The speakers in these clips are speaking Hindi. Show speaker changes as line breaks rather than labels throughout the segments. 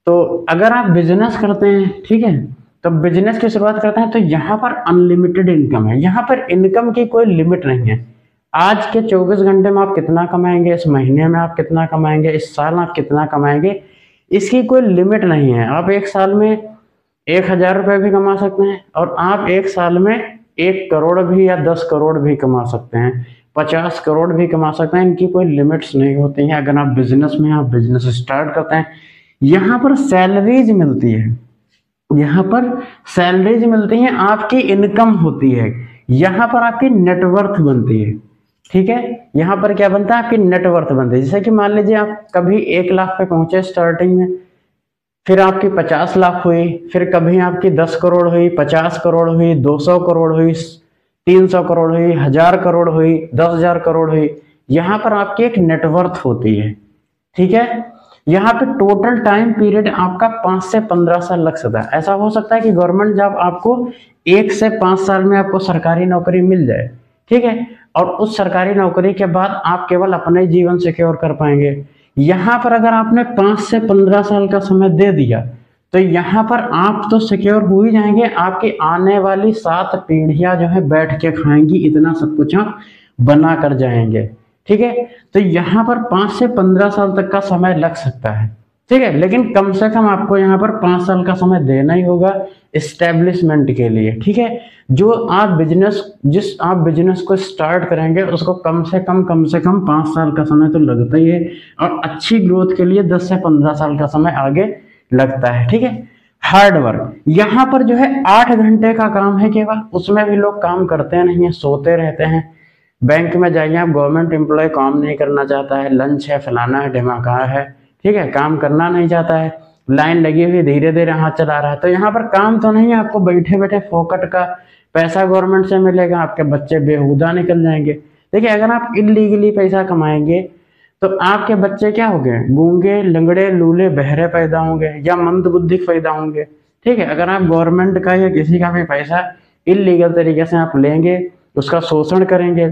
तो अगर आप बिजनेस करते हैं, ठीक है, तो बिजनेस की शुरुआत करते हैं तो यहाँ पर अनलिमिटेड इनकम है। यहाँ पर इनकम की कोई लिमिट नहीं है। आज के 24 घंटे में आप कितना कमाएंगे, इस महीने में आप कितना कमाएंगे, इस साल आप कितना कमाएंगे, इसकी कोई लिमिट नहीं है। आप एक साल में 1,000 रुपये भी कमा सकते हैं और आप एक साल में 1 करोड़ भी या 10 करोड़ भी कमा सकते हैं, 50 करोड़ भी कमा सकते हैं। इनकी कोई लिमिट्स नहीं होती हैं। अगर आप बिजनेस में आप बिजनेस स्टार्ट करते हैं, यहाँ पर सैलरीज मिलती है, यहाँ पर सैलरीज मिलती हैं, आपकी इनकम होती है, यहाँ पर आपकी नेटवर्थ बनती है, ठीक है। यहाँ पर क्या बनता है, आपकी नेटवर्थ बनती है। जैसे कि मान लीजिए आप कभी 1 लाख पे पहुंचे स्टार्टिंग में, फिर आपकी 50 लाख हुई, फिर कभी आपकी 10 करोड़ हुई, 50 करोड़ हुई, 200 करोड़ हुई, 300 करोड़ हुई, 1000 करोड़ हुई, 10,000 करोड़ हुई। यहाँ पर आपकी एक नेटवर्थ होती है, ठीक है। यहाँ पे टोटल टाइम पीरियड आपका 5 से 15 साल लग सकता है। ऐसा हो सकता है कि गवर्नमेंट जॉब आपको 1 से 5 साल में आपको सरकारी नौकरी मिल जाए, ठीक है, और उस सरकारी नौकरी के बाद आप केवल अपने जीवन सिक्योर कर पाएंगे। यहाँ पर अगर आपने 5 से 15 साल का समय दे दिया तो यहाँ पर आप तो सिक्योर हो ही जाएंगे, आपकी आने वाली 7 पीढ़ियां जो है बैठ के खाएंगी, इतना सब कुछ आप बना कर जाएंगे, ठीक है। तो यहाँ पर 5 से 15 साल तक का समय लग सकता है, ठीक है, लेकिन कम से कम आपको यहाँ पर 5 साल का समय देना ही होगा एस्टेब्लिशमेंट के लिए, ठीक है। जो आप बिजनेस को स्टार्ट करेंगे उसको कम से कम 5 साल का समय तो लगता ही है, और अच्छी ग्रोथ के लिए 10 से 15 साल का समय आगे लगता है, ठीक है। हार्ड वर्क, यहाँ पर जो है 8 घंटे का काम है केवल, उसमें भी लोग काम करते नहीं है, सोते रहते हैं। बैंक में जाइए आप, गवर्नमेंट एम्प्लॉय काम नहीं करना चाहता है, लंच है, फलाना है, ढिमाका है, ठीक है, काम करना नहीं चाहता है, लाइन लगी हुई धीरे धीरे हाथ चला रहा है। तो यहाँ पर काम तो नहीं है, आपको बैठे बैठे फोकट का पैसा गवर्नमेंट से मिलेगा, आपके बच्चे बेहुदा निकल जाएंगे। देखिए, अगर आप इलीगली पैसा कमाएंगे तो आपके बच्चे क्या होंगे, गूंगे, लंगड़े, लूले, बहरे पैदा होंगे या मंद बुद्धि पैदा होंगे, ठीक है। अगर आप गवर्नमेंट का या किसी का भी पैसा इलीगल तरीके से आप लेंगे, उसका शोषण करेंगे,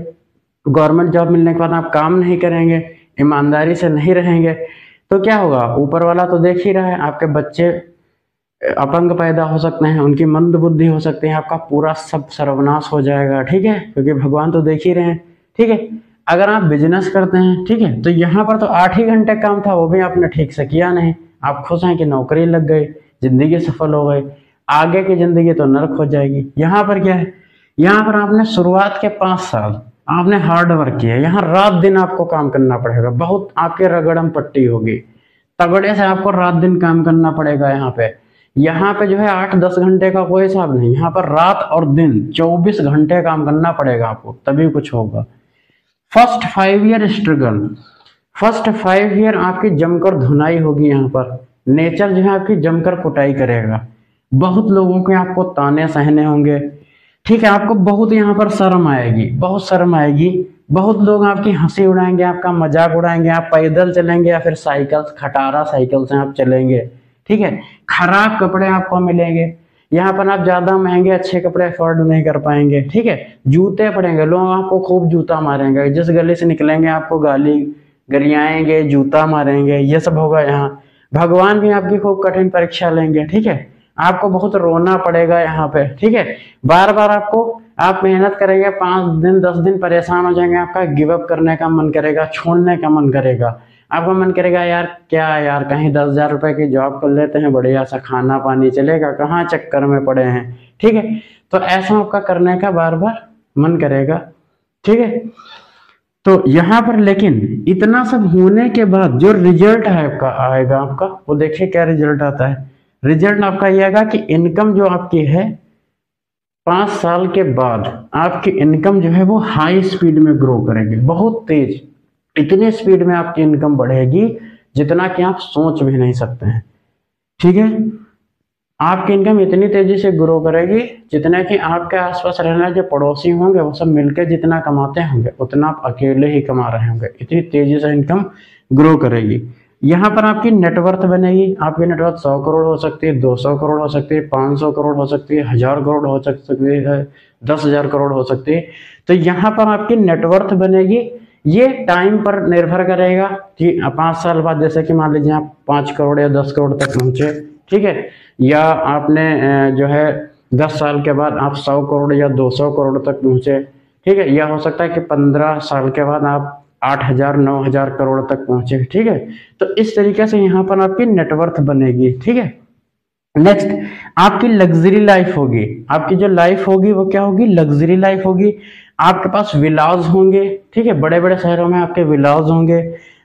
गवर्नमेंट जॉब मिलने के बाद आप काम नहीं करेंगे, ईमानदारी से नहीं रहेंगे, तो क्या होगा, ऊपर वाला तो देख ही रहा है, आपके बच्चे अपंग पैदा हो सकते हैं, उनकी मंद बुद्धि हो सकती है, आपका पूरा सब सर्वनाश हो जाएगा, ठीक है, क्योंकि भगवान तो देख ही रहे हैं, ठीक है। अगर आप बिजनेस करते हैं, ठीक है, तो यहाँ पर तो 8 ही घंटे काम था, वो भी आपने ठीक से किया नहीं, आप खुश हैं कि नौकरी लग गई, जिंदगी सफल हो गई, आगे की जिंदगी तो नरक हो जाएगी। यहाँ पर क्या है, यहाँ पर आपने शुरुआत के 5 साल आपने हार्ड वर्क किया, यहाँ रात दिन आपको काम करना पड़ेगा, बहुत आपके रगड़म पट्टी होगी, तगड़े से आपको रात दिन काम करना पड़ेगा। यहाँ पे जो है 8-10 घंटे का कोई हिसाब नहीं, यहाँ पर रात और दिन 24 घंटे काम करना पड़ेगा आपको, तभी कुछ होगा। First 5 year struggle, first 5 year आपकी जमकर धुनाई होगी, यहाँ पर नेचर जो है आपकी जमकर कुटाई करेगा, बहुत लोगों के आपको ताने सहने होंगे, ठीक है, आपको बहुत यहाँ पर शर्म आएगी, बहुत शर्म आएगी, बहुत लोग आपकी हंसी उड़ाएंगे, आपका मजाक उड़ाएंगे, आप पैदल चलेंगे या फिर साइकिल, खटारा साइकिल से आप चलेंगे, ठीक है, खराब कपड़े आपको मिलेंगे, यहाँ पर आप ज्यादा महंगे अच्छे कपड़े अफोर्ड नहीं कर पाएंगे, ठीक है, जूते पड़ेंगे, लोग आपको खूब जूता मारेंगे, जिस गली से निकलेंगे आपको गाली गरियाएंगे, जूता मारेंगे, ये सब होगा। यहाँ भगवान भी आपकी खूब कठिन परीक्षा लेंगे, ठीक है, आपको बहुत रोना पड़ेगा यहाँ पे, ठीक है, बार बार आप मेहनत करेंगे, 5 दिन 10 दिन परेशान हो जाएंगे, आपका गिव अप करने का मन करेगा, छोड़ने का मन करेगा, आपका मन करेगा यार क्या यार, कहीं 10,000 रुपए की जॉब कर लेते हैं, बढ़िया सा खाना पानी चलेगा, कहाँ चक्कर में पड़े हैं, ठीक है। तो ऐसा आपका करने का बार बार मन करेगा, ठीक है। तो यहाँ पर लेकिन इतना सब होने के बाद जो रिजल्ट है आपका आएगा, आपका वो देखिए क्या रिजल्ट आता है। रिजल्ट आपका ये आएगा कि इनकम जो आपकी है 5 साल के बाद आपकी इनकम जो है वो हाई स्पीड में ग्रो करेगी, बहुत तेज, इतनी स्पीड में आपकी इनकम बढ़ेगी जितना कि आप सोच भी नहीं सकते हैं, ठीक है। आपकी इनकम इतनी तेजी से ग्रो करेगी जितना कि आपके आसपास रहने जो पड़ोसी होंगे वो सब मिलकर जितना कमाते होंगे उतना आप अकेले ही कमा रहे होंगे, इतनी तेजी से इनकम ग्रो करेगी। यहाँ पर आपकी नेटवर्थ बनेगी, आपकी नेटवर्थ 100 करोड़ हो सकती है, 200 करोड़ हो सकती है, 500 करोड़ हो सकती है, 1000 करोड़ हो सकती है, 10,000 करोड़ हो सकती है। तो यहाँ पर आपकी नेटवर्थ बनेगी, ये टाइम पर निर्भर करेगा कि 5 साल बाद, जैसे कि मान लीजिए आप 5 करोड़ या 10 करोड़ तक पहुंचे, ठीक है, या आपने जो है 10 साल के बाद आप 100 करोड़ या 200 करोड़ तक पहुंचे, ठीक है, या हो सकता है कि 15 साल के बाद आप 8,000 9,000 करोड़ तक पहुंचे, ठीक है। तो इस तरीके से यहाँ पर आपकी नेटवर्थ बनेगी, ठीक है। नेक्स्ट, आपकी लग्जरी लाइफ होगी। आपकी जो लाइफ होगी वो क्या होगी? लग्जरी लाइफ होगी। आपके पास विलास होंगे, ठीक है, बड़े बड़े शहरों में आपके विलास होंगे,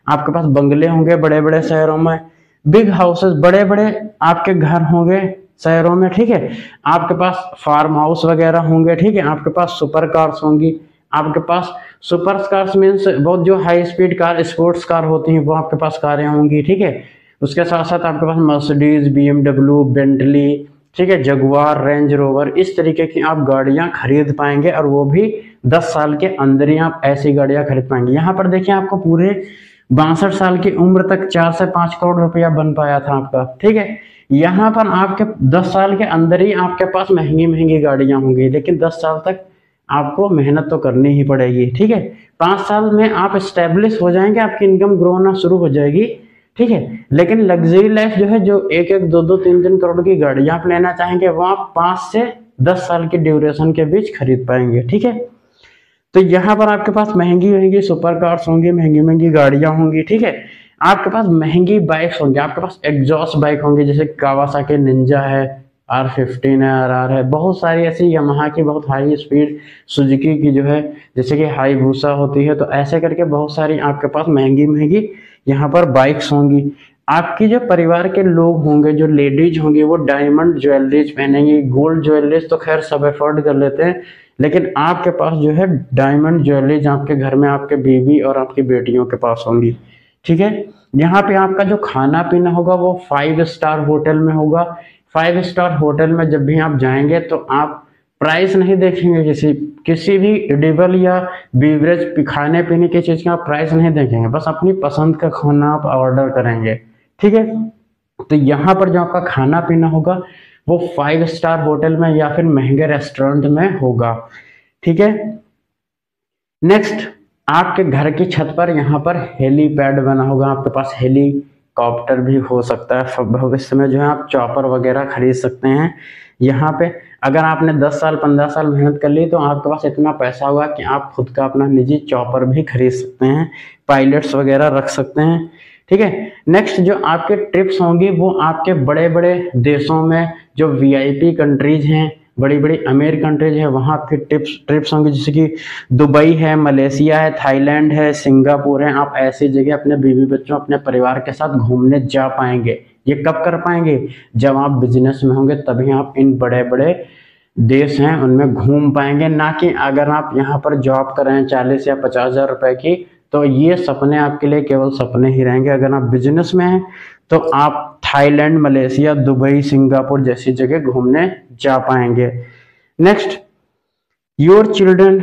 आपके पास बंगले होंगे बड़े बड़े शहरों में, बिग हाउसेस, बड़े बड़े आपके घर होंगे शहरों में, ठीक है, आपके पास फार्म हाउस वगैरह होंगे, ठीक है, आपके पास सुपर कार्स होंगी, आपके पास सुपर कार्स मीन्स बहुत जो high speed car, sports car होती हैं, वो आपके पास कारें होंगी, ठीक है। उसके साथ साथ आपके पास मर्सिडीज, BMW, बेंटली, ठीक है, जगुआर, रेंज रोवर, इस तरीके की आप गाड़ियां खरीद पाएंगे, और वो भी 10 साल के अंदर ही आप ऐसी गाड़ियां खरीद पाएंगे। यहाँ पर देखिए आपको पूरे 62 साल की उम्र तक 4 से 5 करोड़ रुपया बन पाया था आपका, ठीक है। यहाँ पर आपके 10 साल के अंदर ही आपके पास महंगी महंगी गाड़ियां होंगी, लेकिन 10 साल तक आपको मेहनत तो करनी ही पड़ेगी, ठीक है। 5 साल में आप स्टेब्लिश हो जाएंगे, आपकी इनकम ग्रो होना शुरू हो जाएगी, ठीक है। लेकिन लग्जरी लाइफ जो है, जो 1-1, 2-2, 3-3 करोड़ की गाड़ियां आप लेना चाहेंगे, वो आप 5 से 10 साल की ड्यूरेशन के बीच खरीद पाएंगे, ठीक है। तो यहाँ पर आपके पास महंगी महंगी सुपर कार्स होंगी, महंगी महंगी गाड़ियां होंगी, ठीक है। आपके पास महंगी बाइक्स होंगी, आपके पास एग्जॉस्ट बाइक होंगी, जैसे कावासाकी निंजा है, R15 है, RR है, बहुत सारी ऐसी यामाहा की बहुत हाई स्पीड, सुजुकी की जो है जैसे कि हाईबूसा होती है, तो ऐसे करके बहुत सारी आपके पास महंगी महंगी यहाँ पर बाइक्स होंगी। आपकी जो परिवार के लोग होंगे, जो लेडीज होंगी, वो डायमंड ज्वेलरीज पहनेंगी। गोल्ड ज्वेलरीज तो खैर सब अफोर्ड कर लेते हैं, लेकिन आपके पास जो है डायमंड ज्वेलरीज आपके घर में आपके बीवी और आपकी बेटियों के पास होंगी, ठीक है। यहाँ पे आपका जो खाना पीना होगा वो 5 स्टार होटल में होगा। 5 स्टार होटल में जब भी आप जाएंगे तो आप प्राइस नहीं देखेंगे, किसी भी एडिबल या बीवरेज खाने पीने की चीज का आप प्राइस नहीं देखेंगे, बस अपनी पसंद का खाना आप ऑर्डर करेंगे, ठीक है। तो यहाँ पर जो आपका खाना पीना होगा वो 5 स्टार होटल में या फिर महंगे रेस्टोरेंट में होगा, ठीक है। नेक्स्ट, आपके घर की छत पर यहाँ पर हेलीपैड बना होगा, आपके पास हेलीकॉप्टर भी हो सकता है भविष्य में, जो है आप चॉपर वगैरह खरीद सकते हैं। यहाँ पे अगर आपने 10 साल 15 साल मेहनत कर ली तो आपके पास इतना पैसा होगा कि आप खुद का अपना निजी चॉपर भी खरीद सकते हैं, पायलट्स वगैरह रख सकते हैं, ठीक है। नेक्स्ट, जो आपके ट्रिप्स होंगी वो आपके बड़े बड़े देशों में, जो VIP कंट्रीज हैं, बड़ी बड़ी अमीर कंट्रीज है, वहाँ आपकी ट्रिप्स होंगी, जैसे कि दुबई है, मलेशिया है, थाईलैंड है, सिंगापुर है। आप ऐसी जगह अपने बीवी बच्चों, अपने परिवार के साथ घूमने जा पाएंगे। ये कब कर पाएंगे? जब आप बिजनेस में होंगे, तभी आप इन बड़े बड़े देश हैं उनमें घूम पाएंगे, ना कि अगर आप यहाँ पर जॉब कर रहे हैं 40 या 50 हजार रुपए की, तो ये सपने आपके लिए केवल सपने ही रहेंगे। अगर आप बिजनेस में हैं तो आप थाईलैंड, मलेशिया, दुबई, सिंगापुर जैसी जगह घूमने जा पाएंगे। नेक्स्ट, योर चिल्ड्रन,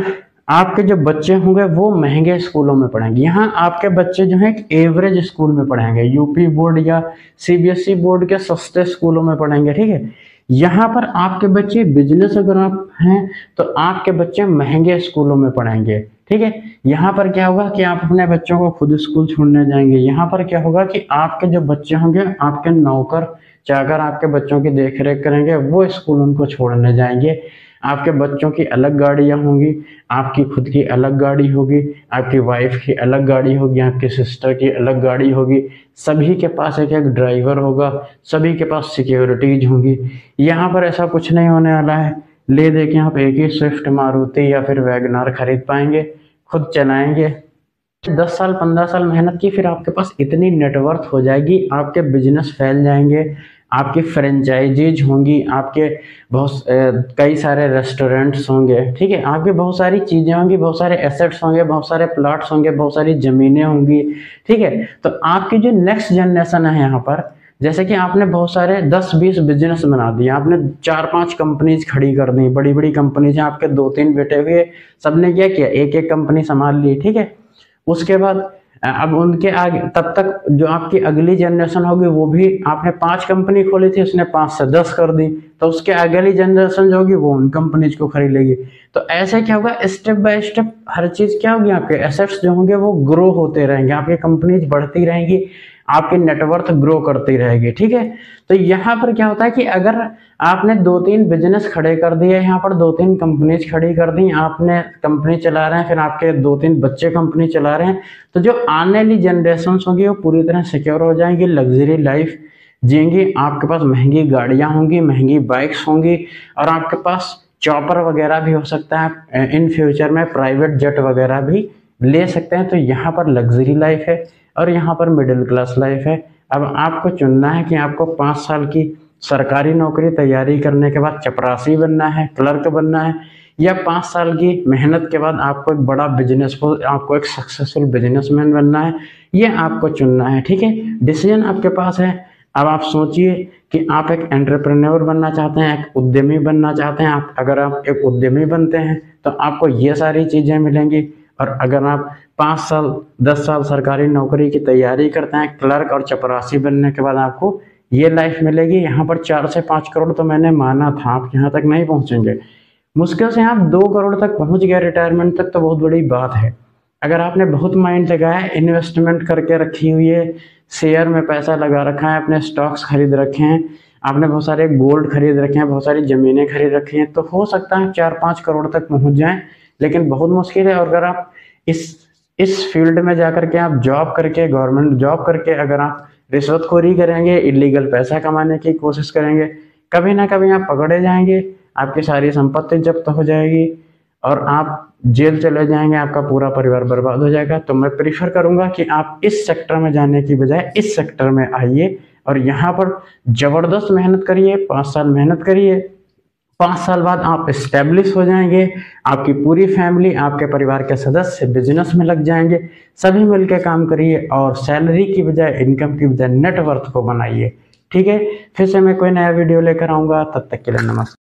आपके जो बच्चे होंगे वो महंगे स्कूलों में पढ़ेंगे। यहाँ आपके बच्चे जो है एक एवरेज स्कूल में पढ़ेंगे, यूपी बोर्ड या CBSE बोर्ड के सस्ते स्कूलों में पढ़ेंगे, ठीक है। यहाँ पर आपके बच्चे बिजनेस अगर आप हैं तो आपके बच्चे महंगे स्कूलों में पढ़ेंगे, ठीक है। यहाँ पर क्या होगा कि आप अपने बच्चों को खुद स्कूल छोड़ने जाएंगे। यहाँ पर क्या होगा कि आपके जो बच्चे होंगे, आपके नौकर चाकर आपके बच्चों की देख रेख करेंगे, वो स्कूल उनको छोड़ने जाएंगे। आपके बच्चों की अलग गाड़ियां होंगी, आपकी खुद की अलग गाड़ी होगी, आपकी वाइफ की अलग गाड़ी होगी, आपकी सिस्टर की अलग गाड़ी होगी, सभी के पास एक एक ड्राइवर होगा, सभी के पास सिक्योरिटीज होंगी। यहाँ पर ऐसा कुछ नहीं होने वाला है, ले दे के आप एक ही स्विफ्ट, मारुति या फिर वैगनार खरीद पाएंगे, खुद चलाएंगे। 10 साल 15 साल मेहनत की, फिर आपके पास इतनी नेटवर्थ हो जाएगी, आपके बिजनेस फैल जाएंगे, आपकी फ्रेंचाइजीज होंगी, आपके बहुत कई सारे रेस्टोरेंट्स होंगे, ठीक है, आपकी बहुत सारी चीज़ें होंगी, बहुत सारे एसेट्स होंगे, बहुत सारे प्लॉट्स होंगे, बहुत सारी ज़मीनें होंगी, ठीक है। तो आपकी जो नेक्स्ट जनरेशन है यहाँ पर, जैसे कि आपने बहुत सारे 10-20 बिजनेस बना दिए, आपने 4-5 कंपनीज खड़ी कर दी, बड़ी बड़ी कंपनीज हैं, आपके 2-3 बेटे हुए, सबने क्या किया, एक एक कंपनी संभाल ली, ठीक है। उसके बाद अब उनके आगे तब तक जो आपकी अगली जनरेशन होगी वो भी, आपने 5 कंपनी खोली थी, उसने 5 से 10 कर दी, तो उसके अगली जनरेशन जो होगी वो उन कंपनीज को खरीद लेगी। तो ऐसे क्या होगा, स्टेप बाय स्टेप हर चीज क्या होगी, आपके एसेट्स जो होंगे वो ग्रो होते रहेंगे, आपकी कंपनीज बढ़ती रहेंगी, आपकी नेटवर्थ ग्रो करती रहेगी। ठीक है, तो यहाँ पर क्या होता है कि अगर आपने 2-3 बिजनेस खड़े कर दिए, यहाँ पर 2-3 कंपनीज खड़ी कर दी, आपने कंपनी चला रहे हैं, फिर आपके 2-3 बच्चे कंपनी चला रहे हैं, तो जो आने वाली जनरेशन होंगी वो पूरी तरह सिक्योर हो जाएंगी, लग्जरी लाइफ जिएंगी, आपके पास महंगी गाड़ियां होंगी, महंगी बाइक्स होंगी, और आपके पास चॉपर वगैरह भी हो सकता है, इन फ्यूचर में प्राइवेट जेट वगैरह भी ले सकते हैं। तो यहाँ पर लग्जरी लाइफ है और यहाँ पर मिडिल क्लास लाइफ है। अब आपको चुनना है कि आपको 5 साल की सरकारी नौकरी तैयारी करने के बाद चपरासी बनना है, क्लर्क बनना है, या 5 साल की मेहनत के बाद आपको एक बड़ा बिजनेस, आपको एक सक्सेसफुल बिजनेसमैन बनना है, ये आपको चुनना है। ठीक है, डिसीजन आपके पास है। अब आप सोचिए कि आप एक एंटरप्रेन्योर बनना चाहते हैं, एक उद्यमी बनना चाहते हैं। अगर आप एक उद्यमी बनते हैं तो आपको ये सारी चीज़ें मिलेंगी, और अगर आप 5 साल 10 साल सरकारी नौकरी की तैयारी करते हैं, क्लर्क और चपरासी बनने के बाद आपको ये लाइफ मिलेगी। यहाँ पर 4 से 5 करोड़ तो मैंने माना था, आप यहाँ तक नहीं पहुँचेंगे, मुश्किल से आप 2 करोड़ तक पहुँच गए रिटायरमेंट तक, तो बहुत बड़ी बात है। अगर आपने बहुत माइंड लगाया, इन्वेस्टमेंट करके रखी हुई है, शेयर में पैसा लगा रखा है, अपने स्टॉक्स खरीद रखे हैं, आपने बहुत सारे गोल्ड खरीद रखे हैं, बहुत सारी ज़मीनें खरीद रखी हैं, तो हो सकता है 4-5 करोड़ तक पहुंच जाएं, लेकिन बहुत मुश्किल है। और अगर आप इस फील्ड में जाकर के आप जॉब करके, गवर्नमेंट जॉब करके अगर आप रिश्वतखोरी करेंगे, इलीगल पैसा कमाने की कोशिश करेंगे, कभी ना कभी आप पकड़े जाएंगे, आपकी सारी संपत्ति जब्त हो जाएगी और आप जेल चले जाएंगे, आपका पूरा परिवार बर्बाद हो जाएगा। तो मैं प्रीफर करूंगा कि आप इस सेक्टर में जाने की बजाय इस सेक्टर में आइए और यहाँ पर जबरदस्त मेहनत करिए, 5 साल मेहनत करिए, 5 साल बाद आप एस्टेब्लिश हो जाएंगे, आपकी पूरी फैमिली, आपके परिवार के सदस्य बिजनेस में लग जाएंगे, सभी मिलकर काम करिए और सैलरी की बजाय, इनकम की बजाय नेटवर्थ को बनाइए। ठीक है, फिर से मैं कोई नया वीडियो लेकर आऊँगा, तब तक के लिए नमस्कार।